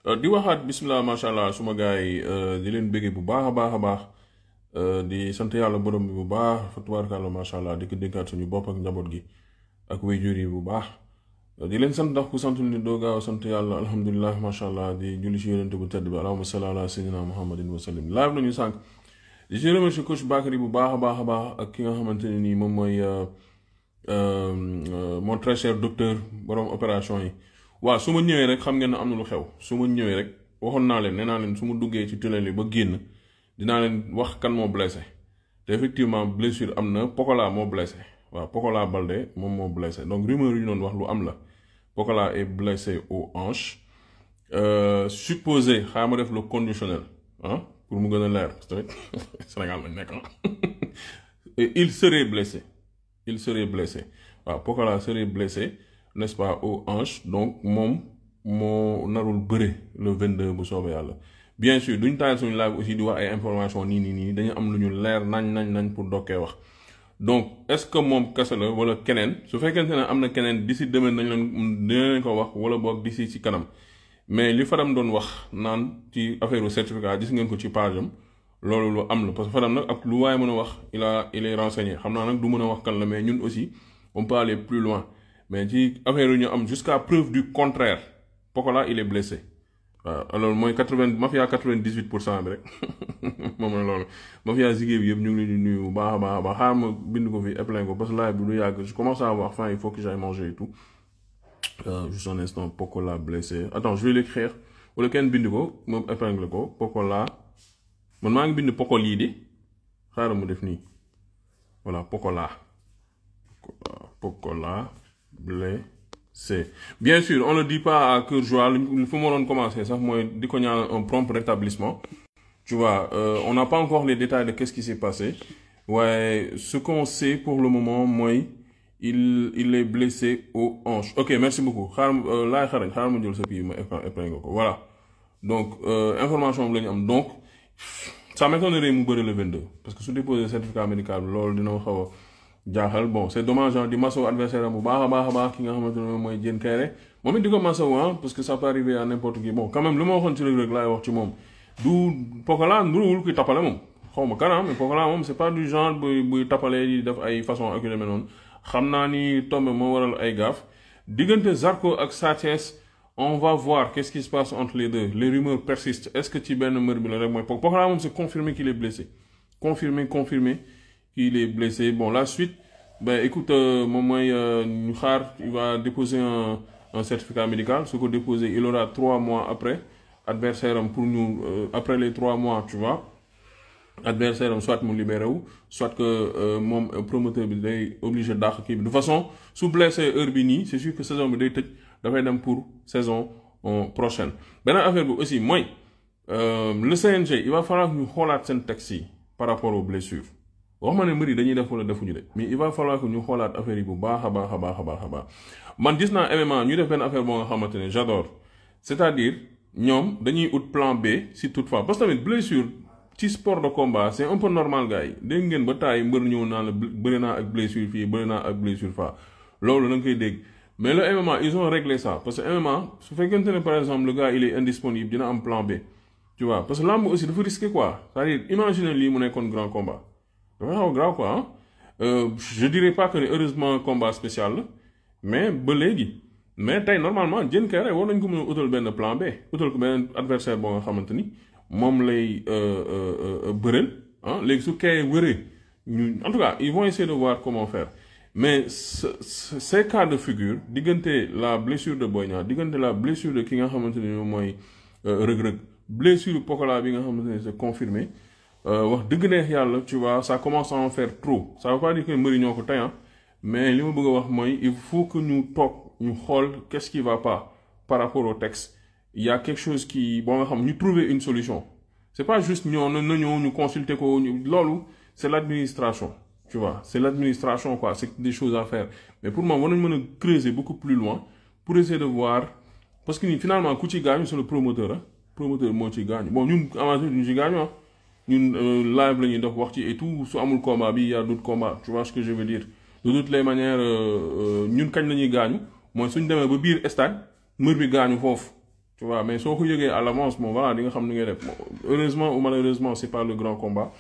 di waxaat bismillah macha allah suma gars yi di leen bëggee bu baax a baax a baax di sant yàlla borom bi bu baax fa tubaarkàlla macha allah di ko déggaat suñu bopp ak njaboot gi ak waajur yi bu baax di leen sant ndax ku santul ni doo gaaw sant yàlla alhamdulilah macha allah di julli ci yonente bu tedd bi allahumma salli ala sayyidina muhammadin wa sallim live nañu sànq di ci remercier coach Bakary bu baax a baax a baax ak ki nga xamante ne nii moom mooy mon très cher docteur borom opération yi. waaw su ma ñëwee rek xam ngeen ne am na lu xew su ma ñëwee rek waxoon naa leen nee naa leen su ma duggee ci tunnel yi ba génn dinaa leen wax kan moo blessé te effectivement blessure am na Pokola moo blessé waaw Pokola Baldé moom moo blessé donc rumeur yu ñu doon wax lu am la Pokola est blessé aux hanches supposé xaaral ma def le conditionnel ah pour mu gën a leer parce que Sénégal lañ nekk il serait blessé waaw Pokola serait blessé. N'est-ce pas aux hanches donc moom moo narul bëre le 22 bu soobee yàlla bien sûr duñ taal suñu live aussi di wax ay information nii dañu am lu ñu leer nañ pour dokkee wax donc est-ce que moom kese la wala keneen su fekkente ne am na keneen d'ici demain dina leen ko wax wala boog d'ici ci kanam mais li Fadam doon wax naan ci affaire certificat gis ngeen ko ci page am loolu lu am la parce que Fadam nag ak lu waaye mën a wax il est renseigné xam naa nag du mën a wax kan la mais ñun aussi on peut aller plus loin. mais ci affaire yu ñu am jusqu'à preuve du contraire Pokola il est blessé waaw alors mooy mafia 98% bi rek moom la loolu mafia zigé bi yëpp ñu ngi leen di nuyu bu baax a baax a baax xaaral ma bind ko fi épingle ko parce que live bi du yàgg je commence à avoir faim il faut que j'aille manger et tout juste un instant Pokola blessé attends je vais l'écrire wala kenn bind ko moom épingle ko Pokola man maa ngi bind Pokoli di xaaral mu def nii voilà Pokola blessé. Bien sûr, on ne le dit pas à cœur joie. Il faut commencer ça. Moi, dès qu'on a un prompt rétablissement, tu vois, on n'a pas encore les détails de qu'est-ce qui s'est passé. Ouais, ce qu'on sait pour le moment, moi, il est blessé aux hanches. Ok, merci beaucoup. Voilà. Donc, information. Donc, ça m'étonnerait de le 22. Parce que si vous déposez le certificat médical, lors de nos jaaxal bon c'est dommage di masawu adversaire am bu baax a baax ki nga xamante ne mooy Diène Kairé moom it di ko masawu parce que ça peut arriver à n'importe qui bon quand même li ma waxoon ci Reug Reug laay wax ci moom du Pokola nduruwul kuy tappale moom xaw ma kanam mais Pokola moom c'est pas du genre buy tappale di def ay façon ak yu demee noonu xam naa ni tombé moo waral ay gaaf diggante Zarko ak Sa Thiès on va voir qu'est-ce qui se passe entre les deux les rumeurs persistent est-ce que ci benn mbër bi la rek mooy Pokola moom c'est confirmé qu'il est blessé confirmé qu'il est blessé. Bon, la suite, ben écoute, il va déposer un certificat médical. Ce qu'on déposer, il aura 3 mois après. Adversaire pour nous, après les 3 mois, tu vois. Adversaire soit nous libérer ou soit que mon promoteur est obligé d'arrêter. De toute façon, sous blessé Urbini, c'est sûr que saison est pour saison prochaine. Ben affaire aussi, moi, le CNG, il va falloir que nous regardions ce taxi par rapport aux blessures. waxuma ne mbëri dañuy def wala defuñu de mais il va falloir que ñu xoolaat affaire yi bu baax a baax man gis naa MMA ñu def benn affaire boo nga xamante ne j'adore c'est-à-dire ñoom dañuy ut plan B si toutefois parce que tamit blessure ci sport de combat c'est un peu normal gars yi dégg ngeen ba taay mbër ñëw naa la bëri naa ak blessure fii bëri naa ak blessure faa loolu da nga koy dégg mais le MMA ils ont réglé ça parce que MMA su fekkente ne par exemple le gars il est indisponible dina am plan B tu vois parce que lamb aussi dafa risqué quoi c'est-à-dire imagine lii mu nekkoon grand combat waaw grave quoi je dirais pas que heureusement combat spécial mais ba léegi mais tey normalement Diène Kairé war nañ ko mën a utal benn plan B utal ko benn adversaire boo nga xamante ni moom lay bëreel léegi su kay wëree ñu en tout cas ils vont essayer de voir comment faire mais ces cas de figure diggante la blessure de Boy Niang diggante la blessure de ki nga xamante ni moom mooy Reug Reug blessure Pokola bi nga xamante ni c'est confirmé wax dëgg neex yàlla tu vois ça commence à en faire trop ça veut pas dire que mbëri ñoo ko tey mais li ma bëgg a wax mooy il faut que ñu toog ñu xool qu'est-ce qui va pas par rapport au texte il y a quelque chose qui bon nga xam ñu trouver une solution c'est pas juste ñoo na ñëw ñu consulter ko loolu c'est l'administration tu vois c'est l'administration quoi c'est des choses à faire mais pour moi war nañ mën a creuser beaucoup plus loin pour essayer de voir parce que finalement ku ci gaañu c'est le promoteur promoteur moo ci gaañu bon ñun amateur ñu ci gaañu ñun live la ñuy def wax ci et tout su amul combat bi y a d'autres combats tu vois ce que je veux dire de toutes les manières ñun kañ la ñuy gaañu mooy suñ demee ba biir stade mbër bi gaañu foofu tu vois mais soo ko yëgee à l'avance moom voilà di nga xam ni ngay def heureusement ou malheureusement c'est pas le grand combat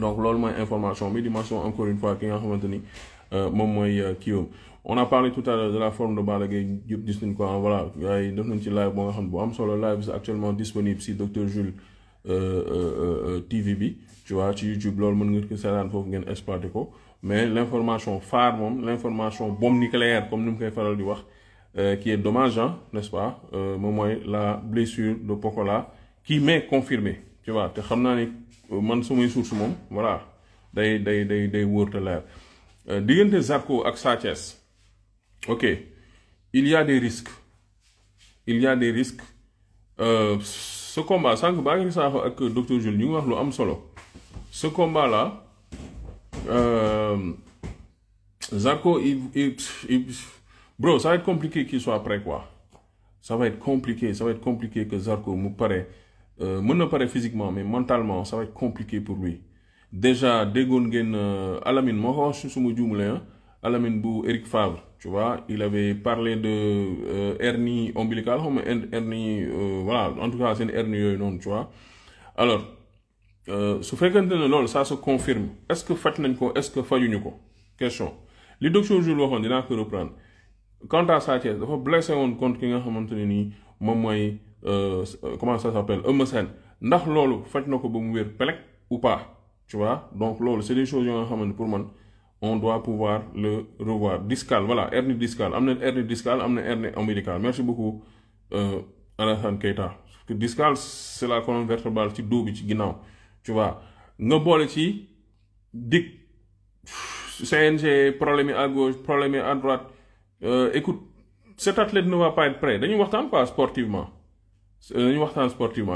donc loolu mooy information bi di maçon encore une fois ki nga xamante ni moom mooy kiiwam on a parlé tout à l'heure de la forme de Balla Gaye yëpp gis nañ ko voilà gars yi def nañ ci live boo nga xam ne bu am solo live c'est actuellement disponible si Dr Jules TV bi tu vois ci YouTube loolu mën nga ko seetaan foofu ngeen exploité ko mais l'information phare moom l'information bombe nucléaire comme ni mu koy faral di wax qui est dommageant n'est-ce pas moom mooy la blessure de Pokola qui m'est confirmée tu vois te xam naa ni man sumay source moom voilà day wóor te leer diggante Zarko ak Sa Thiès ok il y a des risques ce combat sànq baa ngi saaxo ak docteur Jules ñu ngi wax lu am solo ce combat là Zarko bro ça va être compliqué qu'il soit prêt quoi ça va être compliqué que Zarko mu pare mën na pare physiquement mais mentalement ça va être compliqué pour lui déjà déggoon ngeen Alamine moo ko wax su ma juumlee Alamine bu Eric Favre tu vois il avait parlé de hernie ombilicale xaw ma hernie voilà en tout cas seen hernie yooyu noonu tu vois alors su fekkente ne loolu ça se confirme est-ce que faj nañ ko est-ce que fajuñu ko question li docteur Jules waxoon dinaa ko reprendre quant à Sa Thiès dafa blessé woon contre ki nga xamante ne nii moom mooy comment ça s'appelle Eumeu Sène ndax loolu faj na ko ba mu wér pelek ou pas tu vois donc loolu c'est des choses yoo nga xamante pour man on doit pouvoir le revoir discale voilà hernie discale am na hernie discale am na hernie ombilicale merci beaucoup Alassane Keita parce que discale c'est la colonne vertébrale ci dos bi ci ginnaaw tu vois nga boole ci dig CNG problème yi à gauche problème yi à droite écoute cet athlète ne va pas être prêt dañuy waxtaan quoi sportivement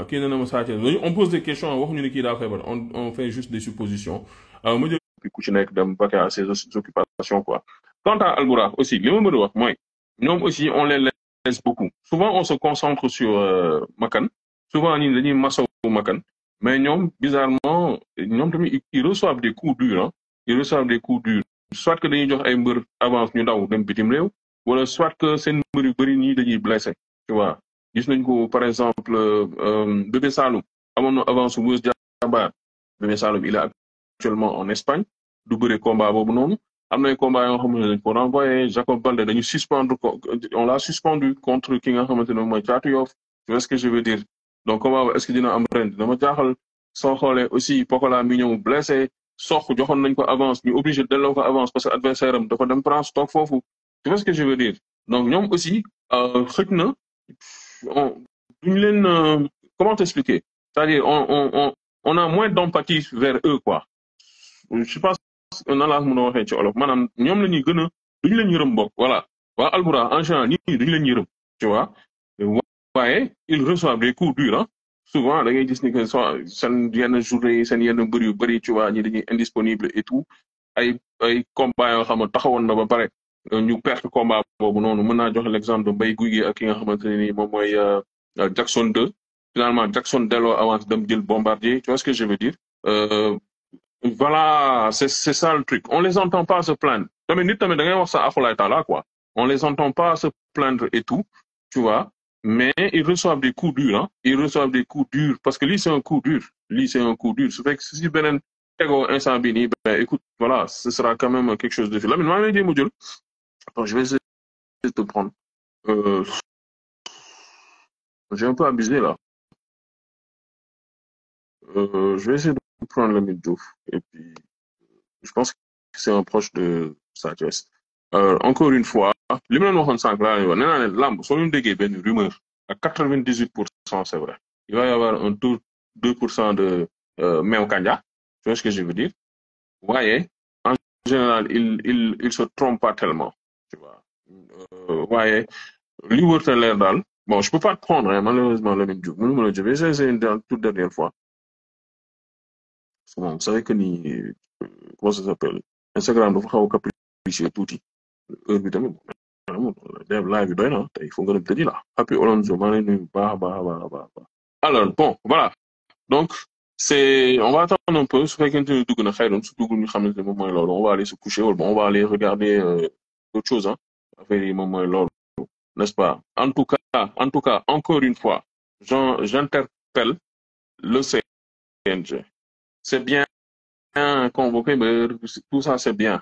kii nee na ma Sa Thiès on pose des questions waxuñu ne kii daa feebar on fait juste des suppositions alors ma jël ku ci nekk dem vaquer à ses occupations quoi. Quant à Albourakh aussi li ma mën a wax mooy ñoom aussi on les laisse beaucoup souvent on se concentre sur Makan souvent ñi dañuy masawu Makan mais ñoom bizarrement ñoom tamit ils reçoivent des coups durs soit que dañuy jox ay mbër avance ñu daw dem bitim réew wala soit que seen mbër yu bëri ñii dañuy blessé tu vois gis nañ ko par exemple Bébé Saloum amoon na avance su Weuz Diabar Bébé Saloum il est actuellement en Espagne du bëri combat boobu noonu am na ay combat yoo xam ne dañ ko renvoyé Jacob Baldé dañu on l'a suspendu contre ki nga xamante ne mooy Thiatou Yoff tu vois ce que je veux dire donc combat est-ce que dina am ren dama jaaxal soo xoolee aussi Pokola mi ñëw blessé sox joxoon nañ ko avance ñu obligé delloo ko avance parce que adversaire am dafa dem France toog foofu tu vois ce que je veux dire donc ñoom aussi xëj na duñ leen comment t'expliquer c'est-à-dire on a moins d'empathie vers eux quoi je pense nan laa mën a waxee ci olof maanaam ñoom la ñuy gën a duñu leen yërëm bokk voilà waa Albourakh en général ñi duñu leen yërëm tu vois waaye ils reçoivent des coups durs souvent da ngay gis ni que seen yenn journée yi seen yenn mbër yu bëri tu vois ñi dañuy indisponible et tout ay combat yoo xam ne taxawoon na ba pare ñu perte combat boobu noonu mën naa joxe l'exemple de Mbaye Gouye Gui ak ki nga xamante ne nii moom mooy Jackson 2 finalement Jackson delloo avance dem jël Bombardier tu vois ce que je veux dire voilà c'est ça le truc on les entend pas se plaindre tamit nit tamit da ngay wax sa akulaay taala quoi on les entend pas se plaindre et tout tu vois mais ils reçoivent des coups durs parce que lii c'est un coup dur su fekk si beneen tegoo instant bi nii ben écoute voilà ce sera quand même quelque chose de fi Lamine maa ngi lay jéem a jël attends je vais essayer de te prendre j'ai un peu abusé là je vais essayer de prendre Lamine Diouf et puis je pense que c'est un proche de Sa Thiès encore une fois li ma leen waxoon sànq laa leen wax nee naa ne lamb soo leen déggee benn rumeur à 98% c'est vrai il va y avoir un taux 2% de meew kanja tu vois ce que je veux dire waaye en général il se trompe pas tellement tu vois waaye li wërta leer daal bon je peux pas te prendre malheureusement Lamine Diouf mënu ma la jëfee c'est une toute dernière fois parce que bon vous savez que ni comment ça s'appelle Instagram dafa xaw a capricieux tuuti heure bi tamit live bi doy na tey fu nga dem tëddi la Happy Olonzo maa ngi nuyu baax a baax alors bon voilà donc on va attendre un peu su fekkente ne dugg na xëy na su duggul ñu xamante ne moom mooy loolu on va aller se coucher wala bon on va aller regarder autre chose affaire yi moom mooy loolu n'est-ce pas? En tout cas, encore une fois, j'interpelle le CNG. C'est bien convoqué, mais tout ça c'est bien.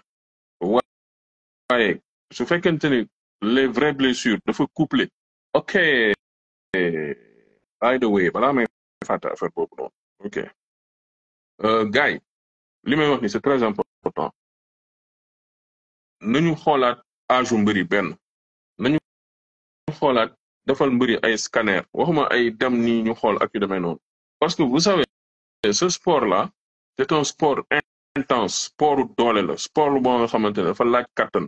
Ouais, su fekkente ni les vraies blessures dafa couplé. Ok, by the way, balaa may fàtte affaire boobu noonu. Ok, gars yi li may wax ni c'est très important. nañu xoolaat âge u mbëri benn. nañu xoolaat defal mbëri ay scanner waxuma ay dem nii ñu xool ak yu demee noonu. parce que vous savez ce sport là c'est un sport intense sportu doole la sport lu boo nga xamante ne dafa laaj kattan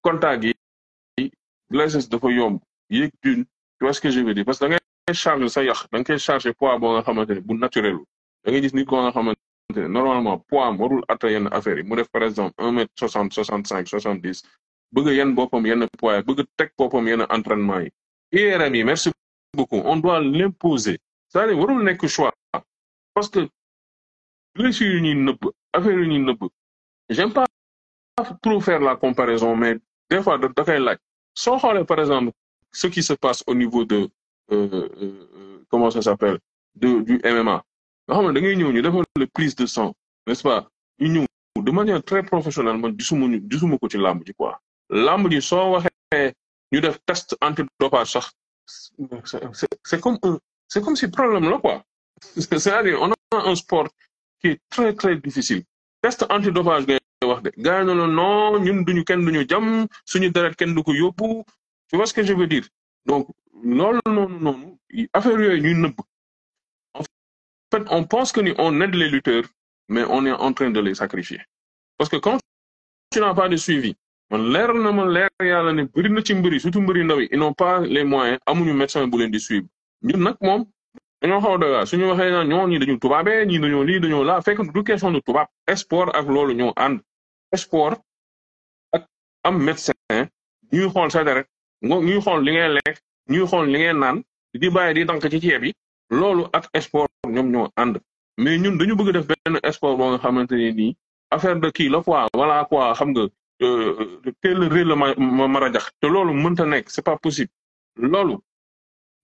contact yi blessures dafa yomb yéeg dune tu vois ce que je veux dire parce que da ngay charger sa yax da nga koy charger poids boo nga xamante ne bu naturel da ngay gis nit koo nga xamante ne normalement poids am warul atta yenn affaires yi mu def par exemple 1 mètre 60 65 70 bëgg yenn boppam yenn poids bëgg teg boppam yenn entraînement yi IRM yi merci beaucoup on doit l'imposer c'est-à-dire warul nekk choix parce que blessures yu ñuy nëbb affaire yu ñuy nëbb j'aime pas trop faire la comparaison mais des fois da koy laaj soo xoolee par exemple ce qui se passe au niveau de comment ça s'appelle du MMA nga xam ne da ngay ñëw ñu defal le prise de sang n'est-ce pas ñu ñëw de manière très professionnelle man gisuma ko ci làmb ji quoi làmb ji soo waxee ñu def test antidopage sax c'est comme si problème la quoi c'est-à-dire on a un sport qui est très très difficile test antidopage ngay wax de gars yi non ñun duñu kenn duñu jam suñu deret kenn du ko yóbbu tu vois ce que je veux dire donc loolu noonu affaire yooyu ñuy nëbb en fait on pense que ni on aide les lutteurs mais on est en train de les sacrifier parce que quand tu n'as pas de suivi man leer na ma leer yàlla ne bëri na ci mbëri surtout mbëri ndaw yi ils n'ont pas les moyens amuñu médecin bu leen di suivre ñun nag moom dañoo xaw a doy waar suñu waxee naa ñoo ñii dañu tubaabee ñii dañoo lii dañoo laa fekk du question de tubaab sport ak loolu ñoo ànd sport ak am médecin ñuy xool sa deret ñuy xool li ngay lekk ñuy xool li ngay naan di bàyyi di dank ci ceeb yi loolu ak sport ñoom ñoo ànd mais ñun dañu bëgg def benn sport boo nga xamante ne nii affaire de kii la quoi voilà quoi xam nga teel réel la ma marajax te loolu mënta nekk c'est pas possible loolu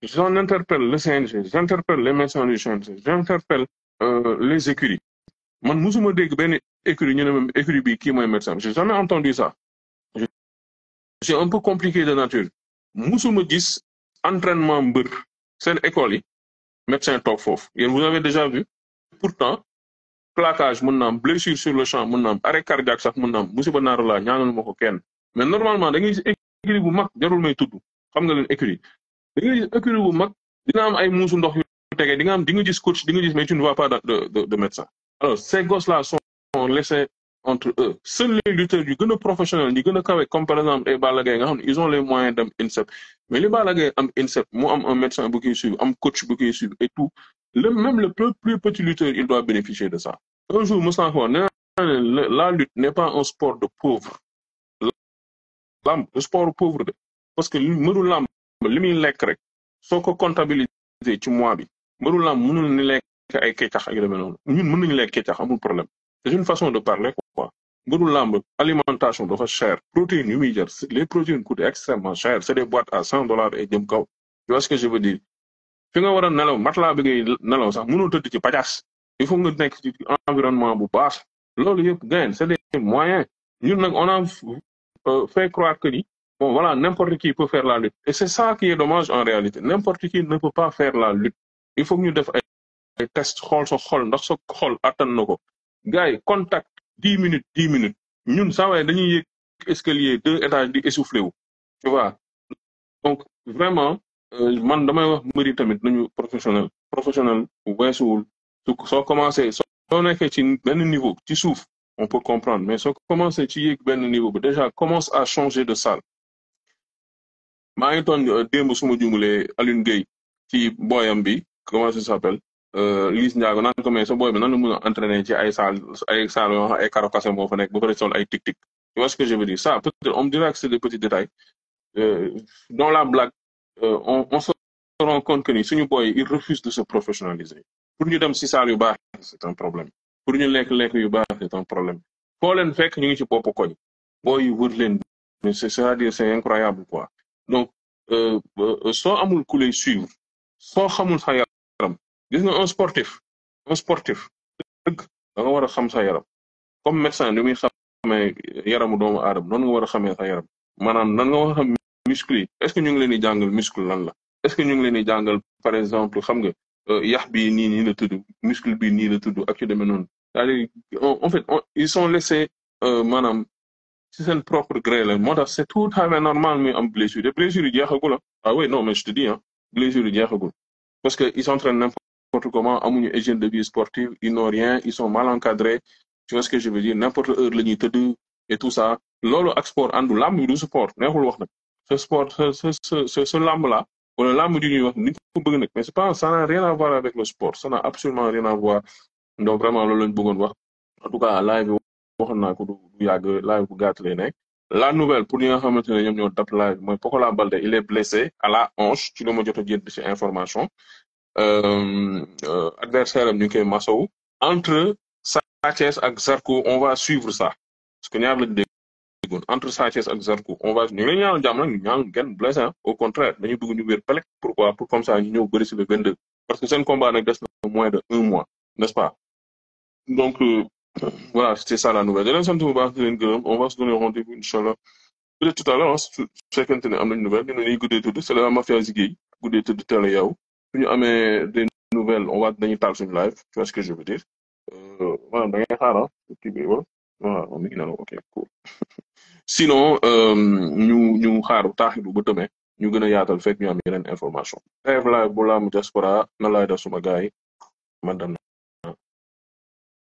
j'en interpelle le CNG j'interpelle les médecins du CNG j'interpelle les écuries man musuma dégg benn écurie ñu ne même écurie bi kii mooy médecin j'ai jamais entendu ça c'est un peu compliqué de nature musuma gis entraînement mbër seen école yi médecin toog foofu yéen vous avez déjà vu pourtant plaquage mën na am blessure sur le champ mën na am arrêt cardiaque sax mën na am musiba naaru laa ñaanal ma ko kenn mais normalement da ngay gis écurie bu mag jarul may tudd xam nga leen écurie da ngay gis écurie bu mag dina am ay muusu ndox yu tege di nga gis coach di nga gis mais tu ne vois pas de médecin alors ces gosses là sont laissés entre eux seuls les lutteurs yu gën a professionnels ñi gën a kawe comme par exemple ay Balla Gaye nga xam ne ils ont les moyens dem INSEP mais li Balla Gaye am INSEP mu am un médecin bu koy suivre am coach bu koy suivre et tout même le plus petit lutteur il doit bénéficier de ça un jour mos naa ko nee naa la lutte n'est pas un sport de pauvre lamb le sport pauvre de parce que mënu lamb li muy lekk rek soo ko comptabiliser ci mois bi mënu lamb mënul ni lekk ay keccax ak yu demee noonu ñun mën nañu lekk keccax amul problème c'est une façon de parler quoi mbëru lamb alimentation dafa cher protéines yu muy jar les protéines coûtent extrêmement cher c'est des boîtes à $100 et jëm kaw tu vois ce que je veux dire fi nga war a nelaw matelas bi ngay nelaw sax mënoo tëdd ci pajaas il faut nga nekk ci environnement bu baax loolu yëpp gain c'est des moyens ñun nag on a fait croire que ni bon voilà n'importe qui peut faire la lutte et c'est ça qui est dommage en réalité n'importe qui ne peut pas faire la lutte il faut que ñu def ay test xool sa xol ndax sa xol attan na ko gars yi contact 10 minutes ñun saa waaye dañuy yéeg escalier 2 étages di essoufflé wu tu vois donc vraiment man damay wax mbëri tamit nañu professionnel weesuwul soo commencé soo nekkee ci benn niveau ci suuf on peut comprendre mais soo commencé ci yéeg benn niveau bi déjà commence à changer de salle maa ngi toon démb suma jumulee Alioune Gueye ci booyam bi comment ça s'appelle Liss Ndiago naan ko mais sa booy bi nan la mën a entraîner ci ay salle yoo xam ay caracase moo fa nekk ba pare sol ay tic-tic tu vois ce que je veux dire ça peut-être on me dira que c'est des petits détails dans la blague on se rend compte que ni suñu booy ils refusent de se professionnaliser pour ñu dem si salle yu baax c'est un problème pour ñu lekk yu baax c'est un problème foo leen fekk ñu ngi ci bopp koñ booy yu wër leen c'est-à-dire c'est incroyable quoi donc soo amul ku lay suivre soo xamul sa yaram gis nga un sportif dëgg da nga war a xam sa yaram comme médecin ni muy xamee yaramu doomu aadama noonu nga war a xamee sa yaram maanaam nan nga war a xam muscle yi est-ce que ñu ngi leen di jàngal muscle lan la est-ce que ñu ngi leen di jàngal par exemple xam nga yax bi nii la tudd muscle bi nii la tudd ak yu demee noonu c'est-à-dire en fait ils sont laissés maanaam ci seen propre gré la moo tax c'est tout à fait normal muy am blessure te blessure yi jeexagul ah oui non mais je te dis ah blessure yi jeexagul parce que ils s'entraînent n'importe comment amuñu hygiène de vie sportive ils n'ont rien ils sont mal encadrés tu vois ce que je veux dire n'importe heure la ñuy tëdd et tout ça loolu ak sport àndu làmb bi du sport neexul wax nag ce sport ce làmb là wala làmb di ñuy wax nit ko bëgg nag mais c'est pas ça n'a rien à voir avec le sport ça n'a absolument rien à voir donc vraiment loolu lañ bëggoon wax en tout cas live bi waxoon naa ko du yàgg live bu gàtt lay nekk la nouvelle pour ñi nga xamante ne ñoom ñoo dab live mooy Pokola Baldé il est blessé à la hanche ci la ma jot a jënd ci information adversaire am ñu ngi koy masawu entre Sa Thiès ak Zarko on va suivre ça parce que ñaar lañ déggoon entre Sa Thiès ak Zarko on va ñu ngi lay ñaanal jàmm nag ñu ñaanal kenn blessé au contraire dañuy bëgg ñu wér pelek pourquoi pour comme ça ñu ñëw bëri si le 22 parce que seen combat nag des na moins de 1 mois n'est-ce pas donc voilà c'était ça la nouvelle di leen sant bu baax di leen gërëm on va se donner rendez-vous inchallah peut-être tout à l'heure su fekkente ne am nañ nouvelle dina ñuy guddee tudd c'est la mafia Ziguèye guddee tudd teel a yow su ñu amee des nouvelles on va dañuy taal suñu live tu vois ce que je veux dire maanaam da ngay xaar kii bi voilà mi ngi naan ok cool sinon ñu xaar taaxilu ba demee ñu gën a yaatal fekk ñu am yeneen information live bu Lamb Diaspora na laay def suma gars yi man dem